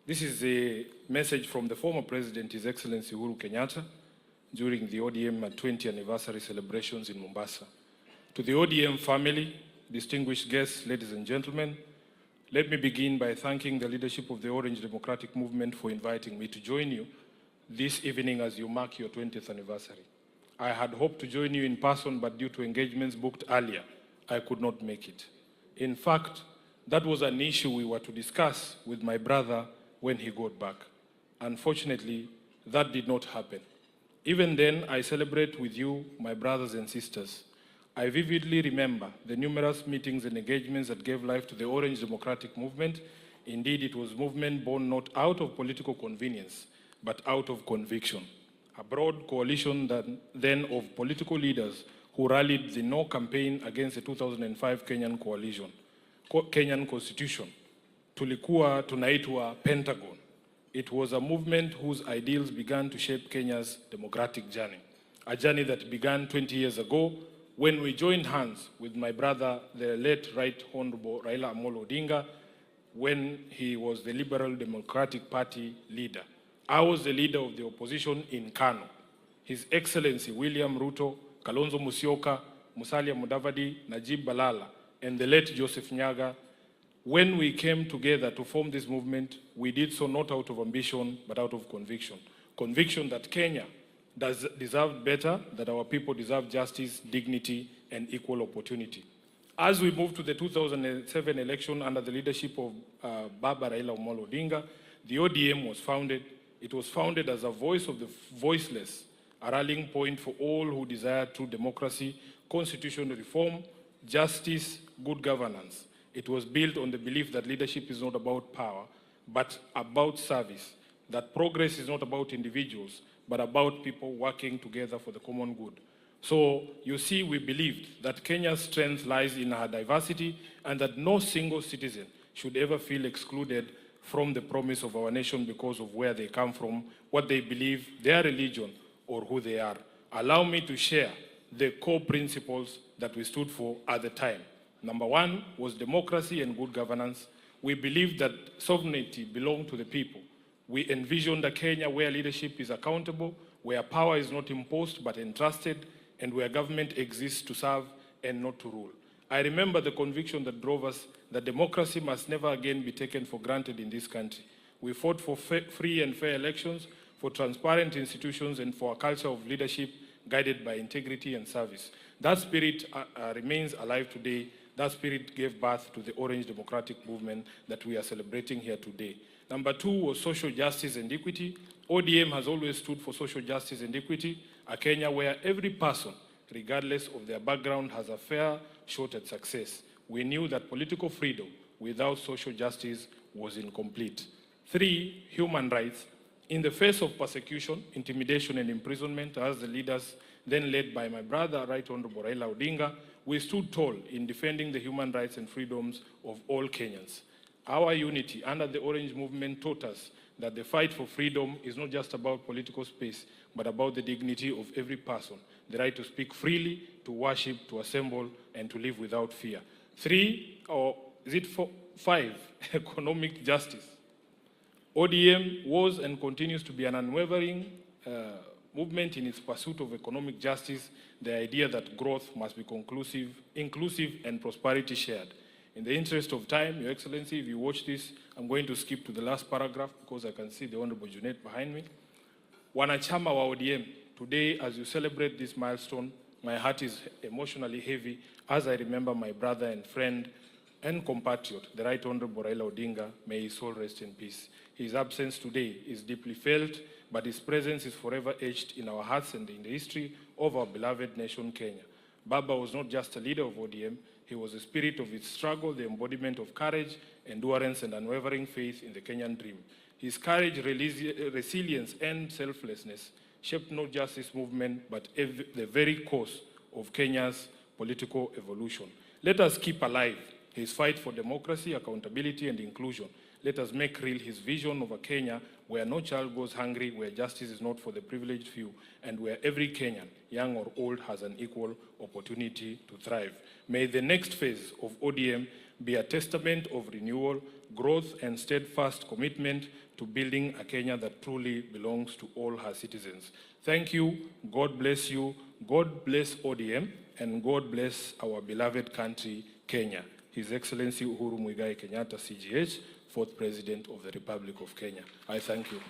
This is a message from the former President, His Excellency Uhuru Kenyatta, during the ODM 20th anniversary celebrations in Mombasa. To the ODM family, distinguished guests, ladies and gentlemen, let me begin by thanking the leadership of the Orange Democratic Movement for inviting me to join you this evening as you mark your 20th anniversary. I had hoped to join you in person, but due to engagements booked earlier, I could not make it. In fact, that was an issue we were to discuss with my brother when he got back. Unfortunately, that did not happen. Even then, I celebrate with you, my brothers and sisters. I vividly remember the numerous meetings and engagements that gave life to the Orange Democratic Movement. Indeed, it was a movement born not out of political convenience, but out of conviction. A broad coalition then of political leaders who rallied the No campaign against the 2005 Kenyan Constitution. Tulikuwa tunaitwa Pentagon. It was a movement whose ideals began to shape Kenya's democratic journey. A journey that began 20 years ago when we joined hands with my brother, the late Right Honorable Raila Amolo Odinga, when he was the Liberal Democratic Party leader. I was the leader of the opposition in Kano. His Excellency William Ruto, Kalonzo Musyoka, Musalia Mudavadi, Najib Balala, and the late Joseph Nyaga. When we came together to form this movement, we did so not out of ambition, but out of conviction. Conviction that Kenya deserved better, that our people deserve justice, dignity, and equal opportunity. As we moved to the 2007 election under the leadership of Baba Raila Amolo Odinga, the ODM was founded. It was founded as a voice of the voiceless, a rallying point for all who desire true democracy, constitutional reform, justice, good governance. It was built on the belief that leadership is not about power, but about service, that progress is not about individuals, but about people working together for the common good. So, you see, we believed that Kenya's strength lies in her diversity and that no single citizen should ever feel excluded from the promise of our nation because of where they come from, what they believe, their religion, or who they are. Allow me to share the core principles that we stood for at the time. Number one was democracy and good governance. We believed that sovereignty belonged to the people. We envisioned a Kenya where leadership is accountable, where power is not imposed but entrusted, and where government exists to serve and not to rule. I remember the conviction that drove us that democracy must never again be taken for granted in this country. We fought for free and fair elections, for transparent institutions, and for a culture of leadership guided by integrity and service. That spirit remains alive today. That spirit gave birth to the Orange Democratic Movement that we are celebrating here today. Number two was social justice and equity. ODM has always stood for social justice and equity, a Kenya where every person, regardless of their background, has a fair shot at success. We knew that political freedom without social justice was incomplete. Three, human rights. In the face of persecution, intimidation, and imprisonment, as the leaders then led by my brother, Right Honorable Raila Odinga, we stood tall in defending the human rights and freedoms of all Kenyans. Our unity under the Orange Movement taught us that the fight for freedom is not just about political space, but about the dignity of every person, the right to speak freely, to worship, to assemble, and to live without fear. Three, or is it five, economic justice. ODM was and continues to be an unwavering movement in its pursuit of economic justice, the idea that growth must be inclusive, and prosperity shared. In the interest of time, Your Excellency, if you watch this, I'm going to skip to the last paragraph because I can see the Honorable Junet behind me. Wanachama wa ODM, today as you celebrate this milestone, my heart is emotionally heavy as I remember my brother and friend and compatriot, the Right Honorable Raila Odinga. May his soul rest in peace. His absence today is deeply felt, but his presence is forever etched in our hearts and in the history of our beloved nation, Kenya. Baba was not just a leader of ODM, he was the spirit of its struggle, the embodiment of courage, endurance, and unwavering faith in the Kenyan dream. His courage, resilience, and selflessness shaped not just this movement, but the very course of Kenya's political evolution. Let us keep alive his fight for democracy, accountability, and inclusion. Let us make real his vision of a Kenya where no child goes hungry, where justice is not for the privileged few, and where every Kenyan, young or old, has an equal opportunity to thrive. May the next phase of ODM be a testament of renewal, growth and steadfast commitment to building a Kenya that truly belongs to all her citizens. Thank you, God bless you, God bless ODM, and God bless our beloved country, Kenya. His Excellency Uhuru Muigai Kenyatta, CGH, 4th President of the Republic of Kenya. I thank you.